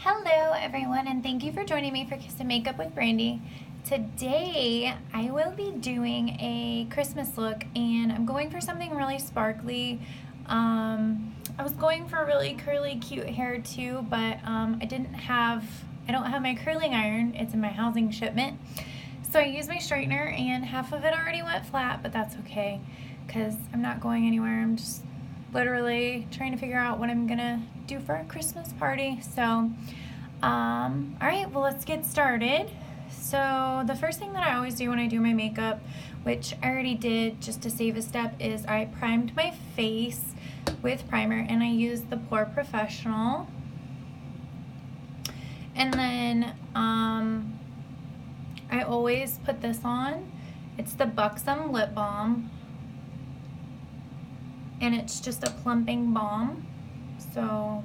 Hello everyone, and thank you for joining me for Kiss and Makeup with Brandy. Today I will be doing a Christmas look and I'm going for something really sparkly. I was going for really curly cute hair too, but I don't have my curling iron. It's in my housing shipment. So I used my straightener and half of it already went flat, but that's okay because I'm not going anywhere. I'm just literally trying to figure out what I'm gonna do for a Christmas party. So alright, well, let's get started. So the first thing that I always do when I do my makeup, which I already did just to save a step, is I primed my face with primer, and I used the Pore Professional. And then I always put this on. It's the Buxom Lip Balm, and it's just a plumping balm. So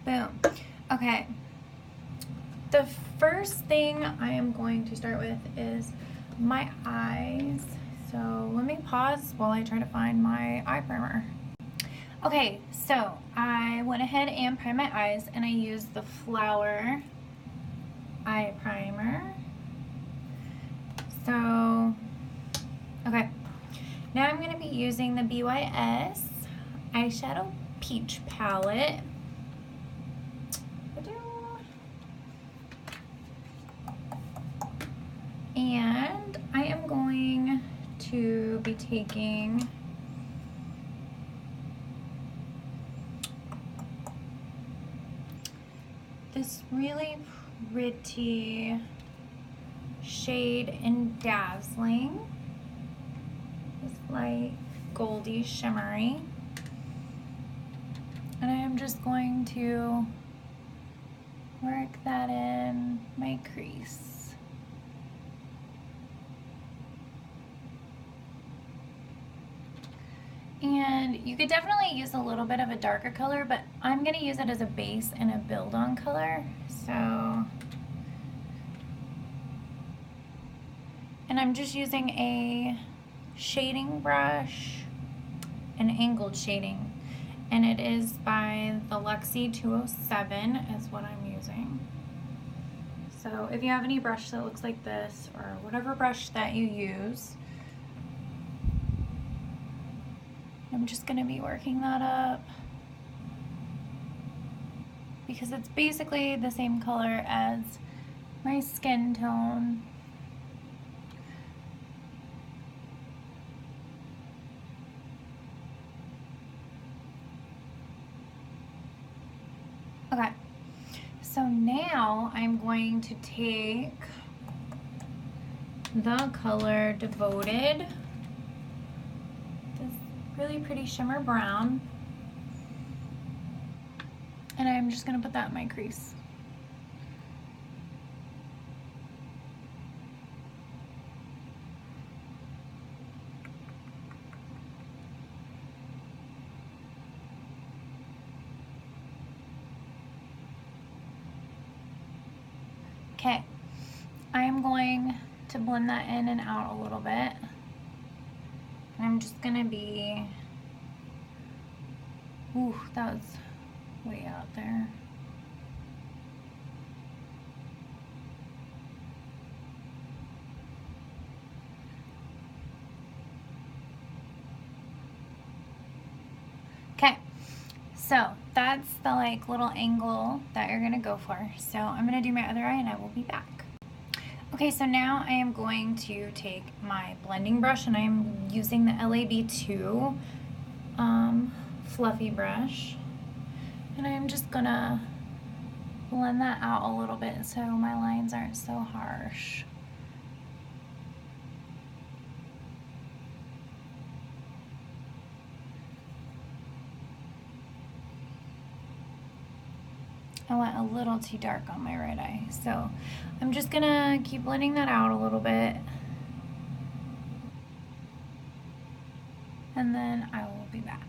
boom. Okay, the first thing I am going to start with is my eyes. So let me pause while I try to find my eye primer. Okay, so I went ahead and primed my eyes, and I used the Flower eye primer. So okay, now I'm going to be using the BYS eyeshadow peach palette. And I am going to be taking this really pretty shade in Dazzling. This light goldy shimmery. And I am just going to work that in my crease. And you could definitely use a little bit of a darker color, but I'm going to use it as a base and a build on color. So, and I'm just using a shading brush, an angled shading, and it is by the Luxie 207 is what I'm using. So if you have any brush that looks like this, or whatever brush that you use, I'm just going to be working that up because it's basically the same color as my skin tone. Okay, so now I'm going to take the color Devoted, really pretty shimmer brown, and I'm just going to put that in my crease. Okay, I am going to blend that in and out a little bit. I'm just gonna be, ooh, that was way out there. Okay, so that's the like little angle that you're gonna go for. So I'm gonna do my other eye and I will be back. Okay, so now I am going to take my blending brush, and I'm using the LAB2 fluffy brush, and I'm just gonna blend that out a little bit so my lines aren't so harsh. I went a little too dark on my right eye, so I'm just gonna keep blending that out a little bit, and then I will be back.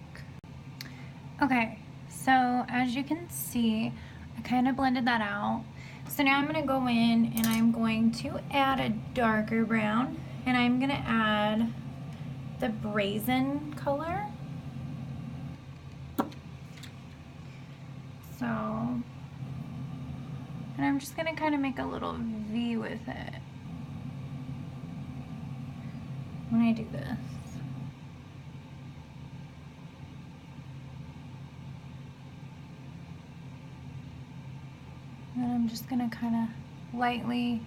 Okay, so as you can see, I kind of blended that out. So now I'm gonna go in and I'm going to add a darker brown, and I'm gonna add the Brazen color. So, and I'm just gonna kind of make a little V with it when I do this. And then I'm just gonna kind of lightly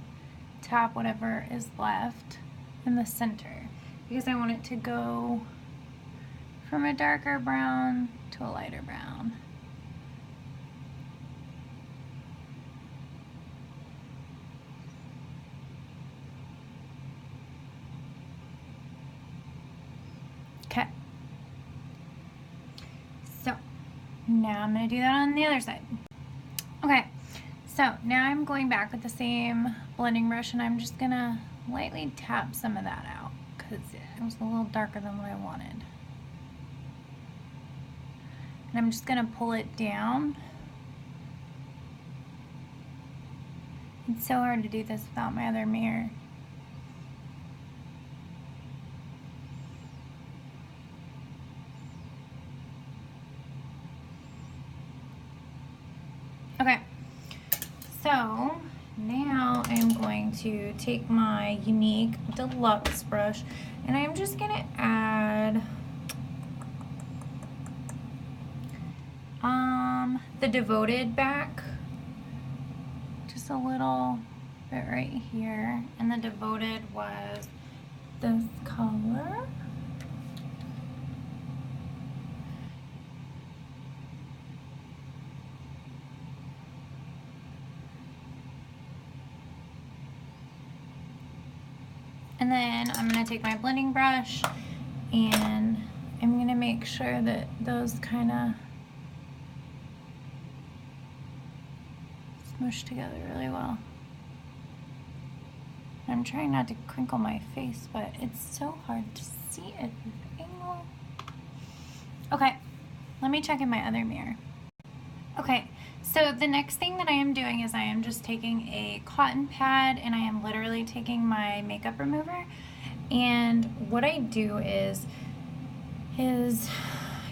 tap whatever is left in the center, because I want it to go from a darker brown to a lighter brown. Okay. So now I'm going to do that on the other side. Okay. So now I'm going back with the same blending brush, and I'm just going to lightly tap some of that out because it was a little darker than what I wanted. And I'm just going to pull it down. It's so hard to do this without my other mirror. Okay, so now I'm going to take my Younique Deluxe brush, and I'm just going to add the Devoted back, just a little bit right here, and the Devoted was this color. And then I'm going to take my blending brush, and I'm going to make sure that those kind of smush together really well. I'm trying not to crinkle my face, but it's so hard to see at this angle. Okay, let me check in my other mirror. Okay, so the next thing that I am doing is I am just taking a cotton pad, and I am literally taking my makeup remover, and what I do is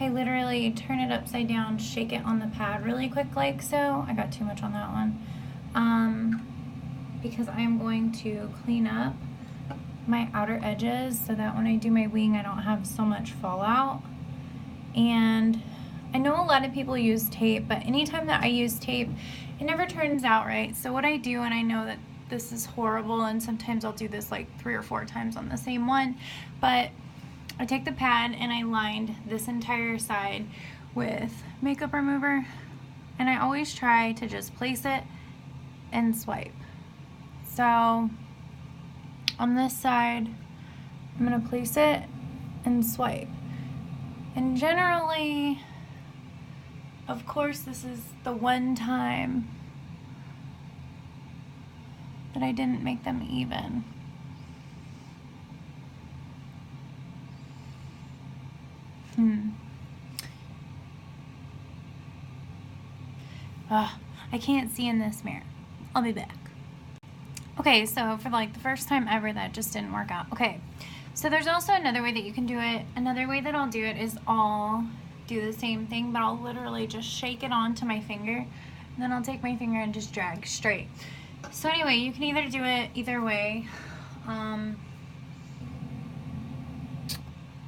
I literally turn it upside down, shake it on the pad really quick like so. I got too much on that one. Because I am going to clean up my outer edges so that when I do my wing I don't have so much fallout. And I know a lot of people use tape, but anytime that I use tape, it never turns out right. So what I do, and I know that this is horrible, and sometimes I'll do this like 3 or 4 times on the same one, but I take the pad and I lined this entire side with makeup remover, and I always try to just place it and swipe. So on this side, I'm going to place it and swipe. And generally, of course, this is the one time that I didn't make them even. I can't see in this mirror. I'll be back. Okay, so for like the first time ever, that just didn't work out. Okay, so there's also another way that you can do it. Another way that I'll do it is I'll do the same thing, but I'll literally just shake it onto my finger, and then I'll take my finger and just drag straight. So anyway, you can either do it either way. And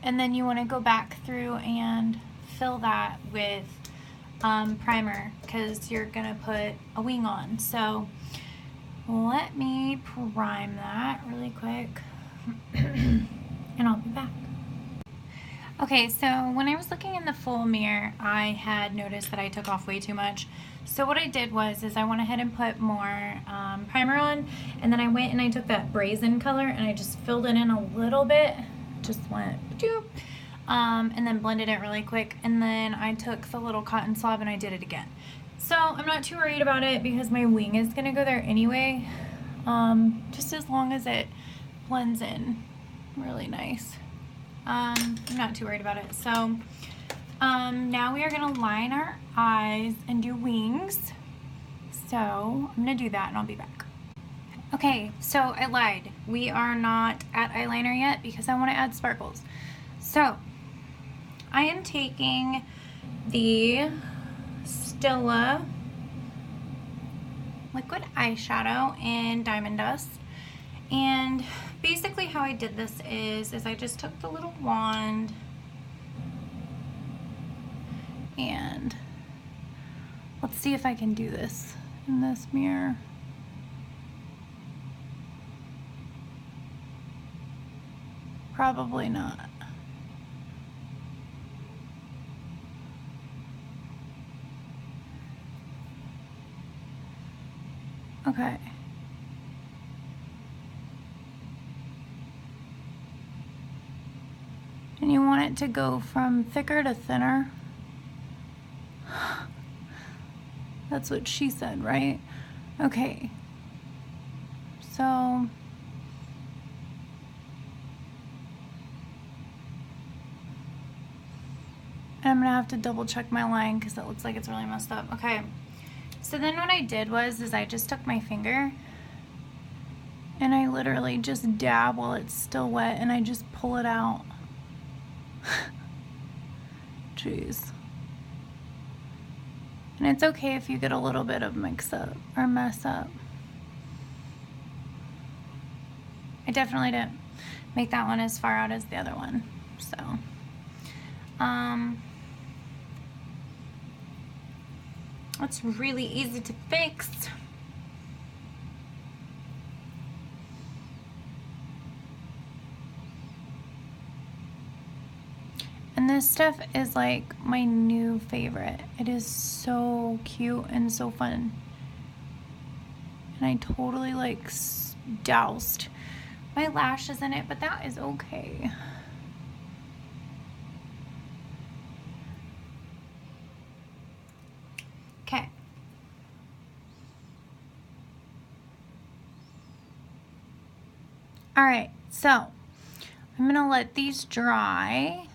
then you want to go back through and fill that with primer, because you're going to put a wing on. So let me prime that really quick and I'll be back. Okay, so when I was looking in the full mirror, I had noticed that I took off way too much. So what I did was I went ahead and put more primer on, and then I went and I took that brazen color and I just filled it in a little bit, just went doop, and then blended it really quick, and then I took the little cotton swab and I did it again. So I'm not too worried about it because my wing is going to go there anyway, just as long as it blends in really nice. I'm not too worried about it. So now we are going to line our eyes and do wings. So I'm going to do that and I'll be back. Okay, so I lied. We are not at eyeliner yet because I want to add sparkles. So I am taking the Stila liquid eyeshadow in Diamond Dust. And basically how I did this is I just took the little wand and let's see if I can do this in this mirror. Probably not. Okay. And you want it to go from thicker to thinner. That's what she said, right? Okay. So I'm gonna have to double check my line because it looks like it's really messed up. Okay. So then what I did was I just took my finger and I literally just dab while it's still wet and I just pull it out. Jeez. And it's okay if you get a little bit of mix up or mess up. I definitely didn't make that one as far out as the other one. So, it's really easy to fix. And this stuff is like my new favorite. It is so cute and so fun. And I totally like doused my lashes in it, but that is okay. Okay. All right, so I'm gonna let these dry.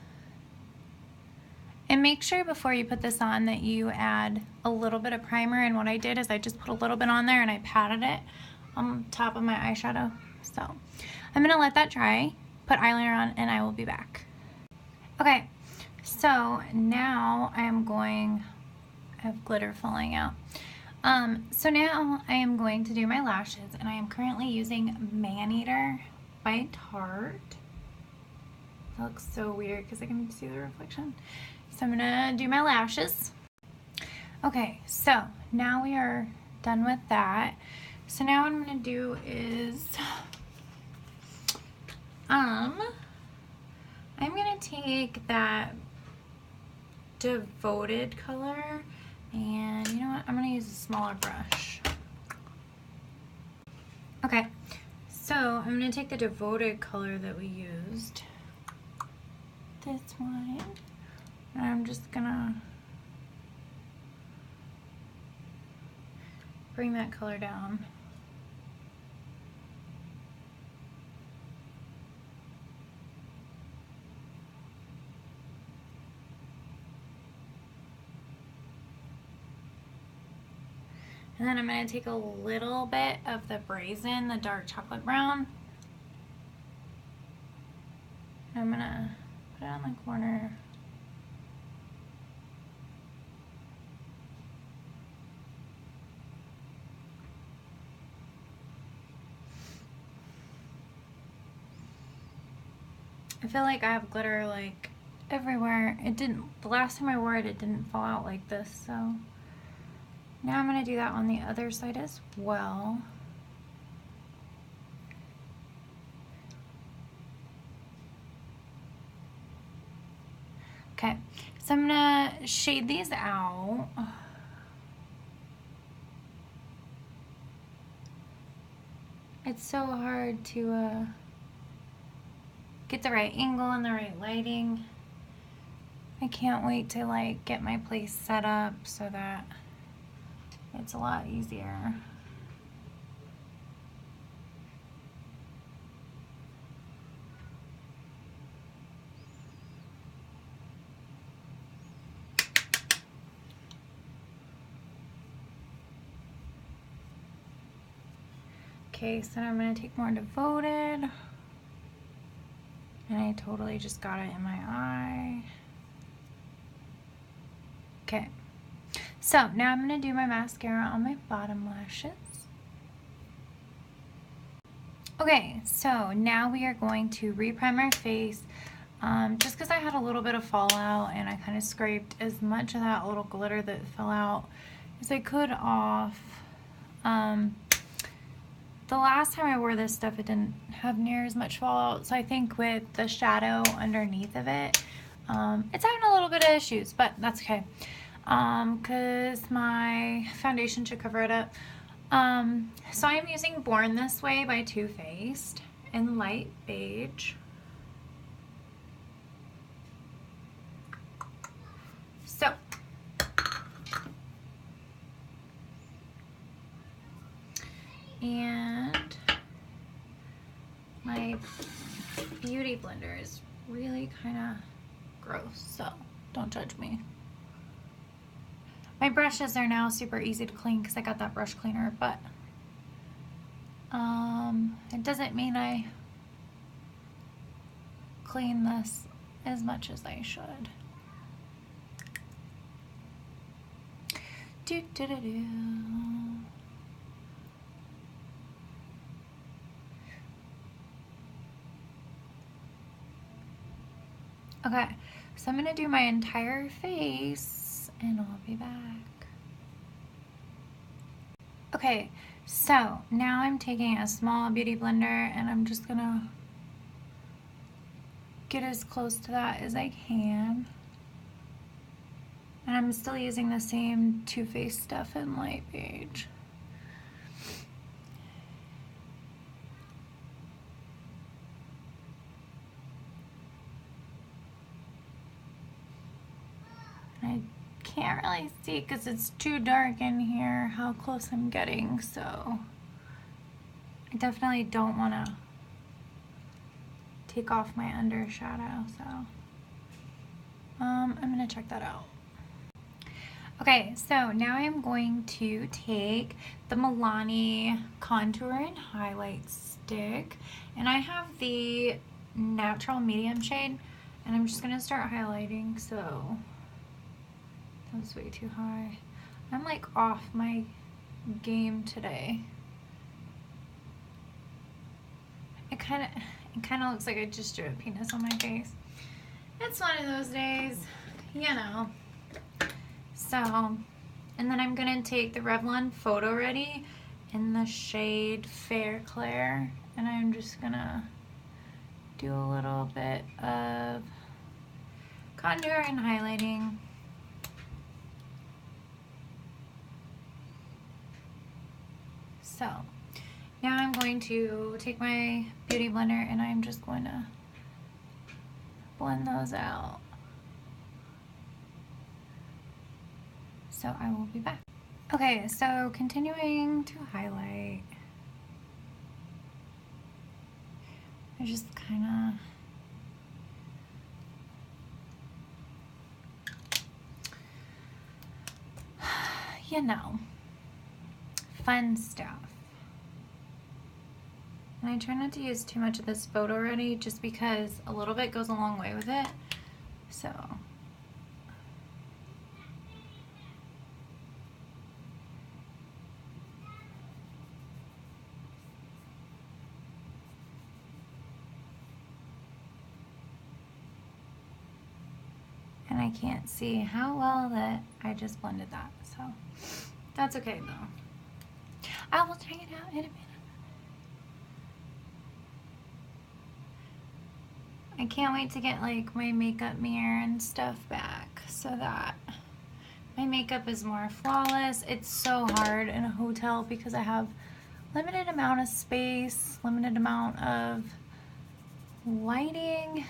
And make sure before you put this on that you add a little bit of primer. And what I did is I just put a little bit on there and I patted it on top of my eyeshadow. So I'm gonna let that dry, put eyeliner on, and I will be back. Okay, so now I have glitter falling out. So now I am going to do my lashes, and I am currently using Maneater by Tarte. That looks so weird because I can see the reflection. So I'm gonna do my lashes. Okay, so now we are done with that. So now what I'm gonna do is, I'm gonna take that Devoted color, and you know what? I'm gonna use a smaller brush. Okay, so I'm gonna take the Devoted color that we used, this one. And I'm just gonna bring that color down. And then I'm gonna take a little bit of the Brazen, the dark chocolate brown. I'm gonna put it on the corner. I feel like I have glitter like everywhere. The last time I wore it, it didn't fall out like this, so now I'm gonna do that on the other side as well. Okay, so I'm gonna shade these out. It's so hard to get the right angle and the right lighting. I can't wait to like get my place set up so that it's a lot easier. Okay, so I'm gonna take more Devoted. And I totally just got it in my eye. Okay, So now I'm going to do my mascara on my bottom lashes. Okay, so now we are going to reprime our face. Just because I had a little bit of fallout and I kind of scraped as much of that little glitter that fell out as I could off. The last time I wore this stuff, it didn't have near as much fallout, so I think with the shadow underneath of it, it's having a little bit of issues, but that's okay, because my foundation should cover it up. So I'm using Born This Way by Too Faced in light beige. So and my beauty blender is really kind of gross, so don't judge me. My brushes are now super easy to clean because I got that brush cleaner, but it doesn't mean I clean this as much as I should. Do do do do. Okay, so I'm gonna do my entire face and I'll be back. Okay, so now I'm taking a small beauty blender and I'm just gonna get as close to that as I can. And I'm still using the same Too Faced stuff in light beige. I can't really see because it's too dark in here how close I'm getting, so I definitely don't want to take off my undershadow, so I'm going to check that out. Okay, so now I'm going to take the Milani Contour and Highlight Stick, and I have the natural medium shade, and I'm just going to start highlighting. So that was way too high. I'm like off my game today. It kind of looks like I just drew a penis on my face. It's one of those days, you know. So, and then I'm gonna take the Revlon Photo Ready in the shade Fair Claire, and I'm just gonna do a little bit of contour and highlighting. So now I'm going to take my beauty blender and I'm just going to blend those out. So I will be back. Okay, so continuing to highlight. I just kind of, you know, fun stuff. And I try not to use too much of this Photo Ready just because a little bit goes a long way with it. So and I can't see how well that I just blended that, so that's okay though. I will check it out in a minute. I can't wait to get like my makeup mirror and stuff back so that my makeup is more flawless. It's so hard in a hotel because I have limited amount of space, limited amount of lighting.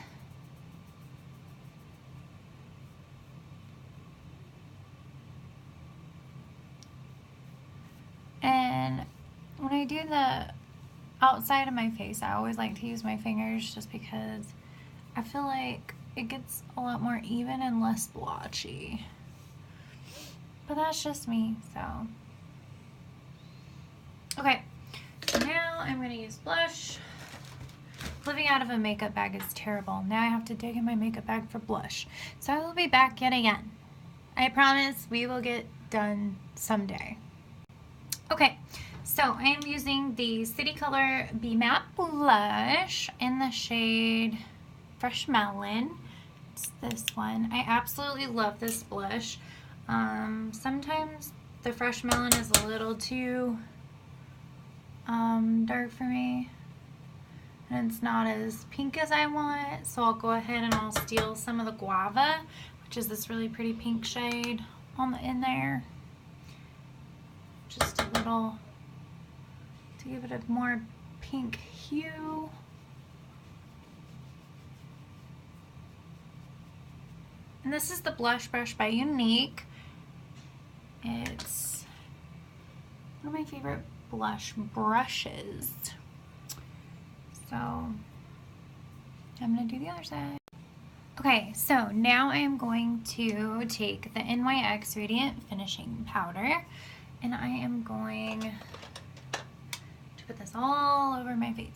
And when I do the outside of my face, I always like to use my fingers just because I feel like it gets a lot more even and less blotchy. But that's just me, so. Okay, so now I'm going to use blush. Living out of a makeup bag is terrible. Now I have to dig in my makeup bag for blush. So I will be back yet again. I promise we will get done someday. Okay, so I am using the City Color Be Matte Blush in the shade Fresh Melon. It's this one. I absolutely love this blush. Sometimes the Fresh Melon is a little too dark for me, and it's not as pink as I want, so I'll go ahead and I'll steal some of the Guava, which is this really pretty pink shade, in there. Just a little to give it a more pink hue. And this is the blush brush by Younique. It's one of my favorite blush brushes. So I'm gonna do the other side. Okay, so now I am going to take the NYX Radiant Finishing Powder, and I am going to put this all over my face.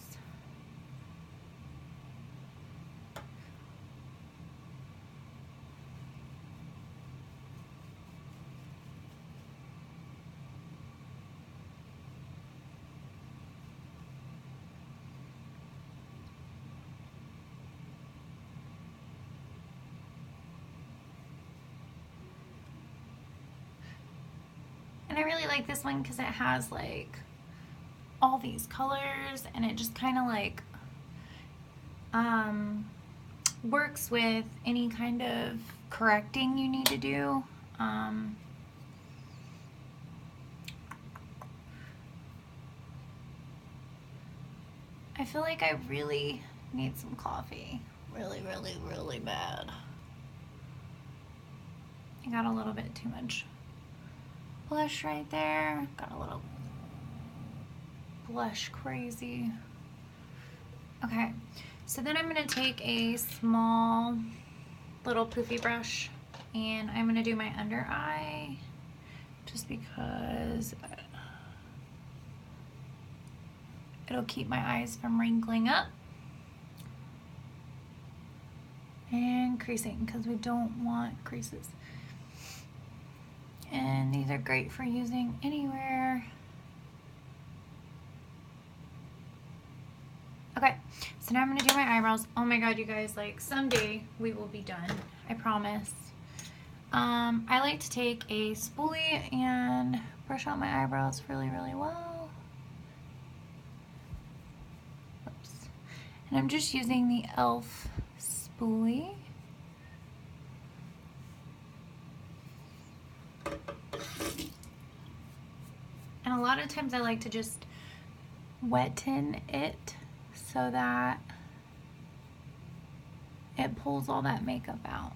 And I really like this one because it has like all these colors, and it just kind of like works with any kind of correcting you need to do. I feel like I really need some coffee. Really, really, really bad. I got a little bit too much blush right there. Got a little blush crazy. Okay, so then I'm gonna take a small little poofy brush, and I'm gonna do my under eye, just because it'll keep my eyes from wrinkling up and creasing, because we don't want creases. And these are great for using anywhere. Okay, so now I'm gonna do my eyebrows. Oh my god, you guys, like someday we will be done, I promise. I like to take a spoolie and brush out my eyebrows really, really well. Oops. And I'm just using the e.l.f. spoolie. And a lot of times I like to just wetten it so that it pulls all that makeup out.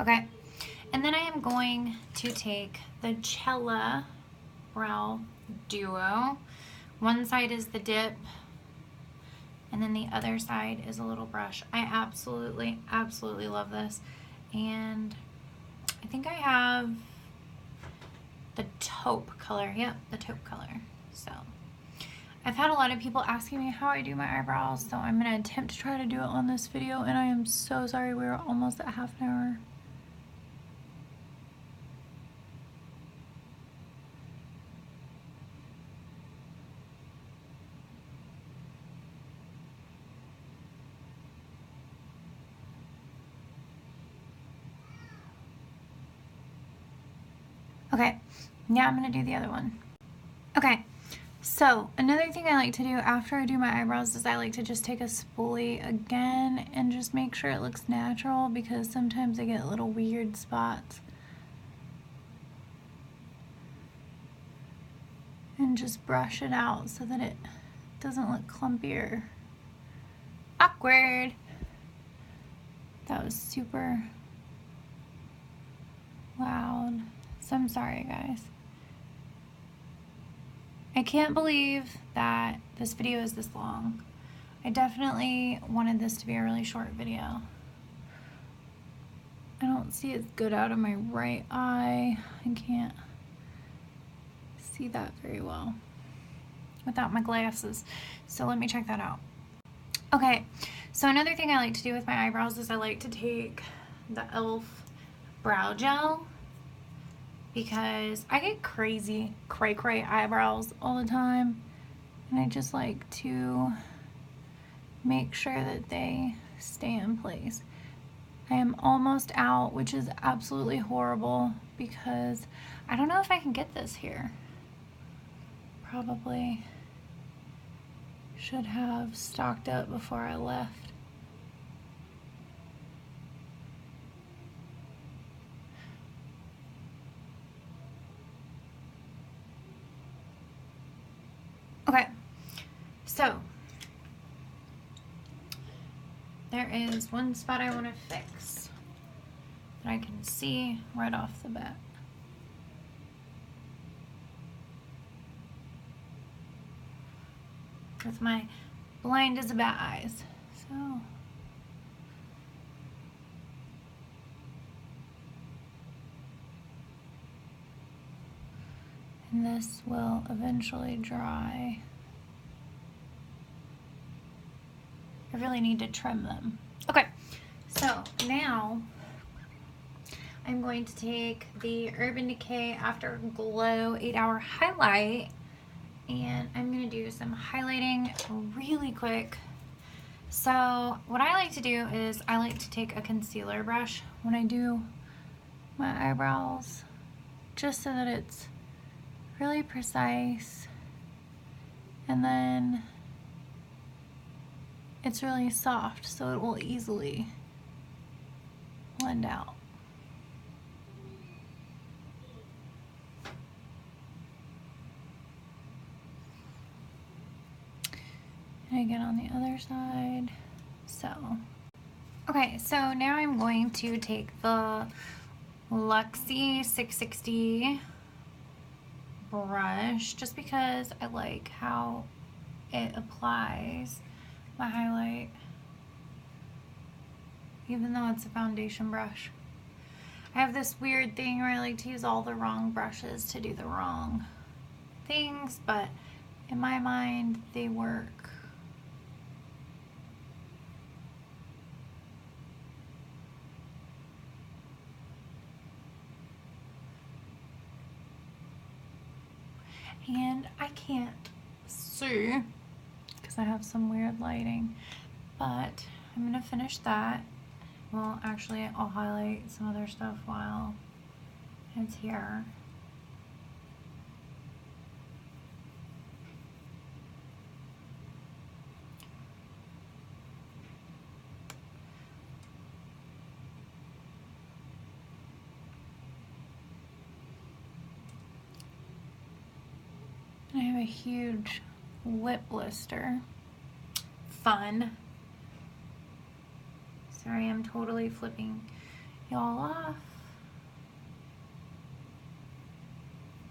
Okay, and then I am going to take the Chella Brow Duo. One side is the dip, and then the other side is a little brush. I absolutely, absolutely love this. And I think I have the taupe color. Yep, the taupe color. So I've had a lot of people asking me how I do my eyebrows, so I'm gonna attempt to try to do it on this video, and I am so sorry we're almost at half an hour. Okay, now I'm going to do the other one. Okay, so another thing I like to do after I do my eyebrows is I like to just take a spoolie again and just make sure it looks natural, because sometimes I get little weird spots. And just brush it out so that it doesn't look clumpy or awkward. That was super loud. So I'm sorry, guys. I can't believe that this video is this long. I definitely wanted this to be a really short video. I don't see it good out of my right eye. I can't see that very well without my glasses. So let me check that out. Okay, so another thing I like to do with my eyebrows is I like to take the e.l.f. brow gel because I get crazy cray eyebrows all the time, and I just like to make sure that they stay in place. I am almost out, which is absolutely horrible because I don't know if I can get this here. Probably should have stocked up before I left. Okay, so there is one spot I want to fix that I can see right off the bat. With my blind as a bat eyes. So and this will eventually dry. I really need to trim them. Okay, so now I'm going to take the Urban Decay Afterglow 8-Hour Highlight, and I'm going to do some highlighting really quick. So what I like to do is I like to take a concealer brush when I do my eyebrows, just so that it's really precise, and then it's really soft, so it will easily blend out. And again on the other side. So, okay, so now I'm going to take the Luxie 660 brush, just because I like how it applies my highlight, even though it's a foundation brush. I have this weird thing where I like to use all the wrong brushes to do the wrong things, but in my mind they work. And I can't see because I have some weird lighting, but I'm gonna finish that. Well, actually I'll highlight some other stuff while it's here. I have a huge lip blister. Fun. Sorry, I'm totally flipping y'all off.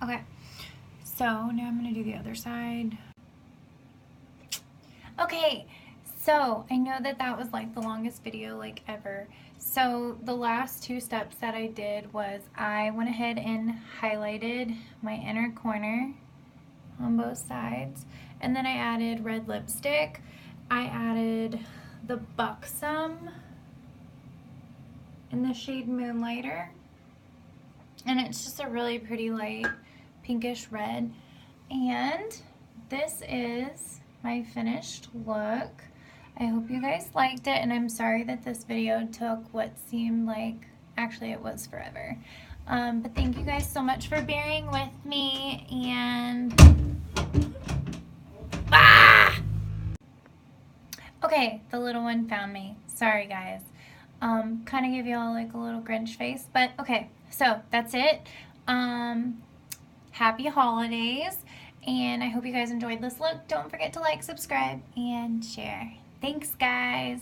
Okay, so now I'm gonna do the other side. Okay, so I know that that was like the longest video like ever. So the last two steps that I did was I went ahead and highlighted my inner corner on both sides, and then I added red lipstick. I added the Buxom in the shade Moonlighter, and it's just a really pretty light pinkish red. And this is my finished look. I hope you guys liked it, and I'm sorry that this video took what seemed like, actually it was forever. But thank you guys so much for bearing with me, and okay, the little one found me. Sorry guys. Kind of give y'all like a little Grinch face, but okay, so that's it. Happy holidays, and I hope you guys enjoyed this look. Don't forget to like, subscribe, and share. Thanks guys.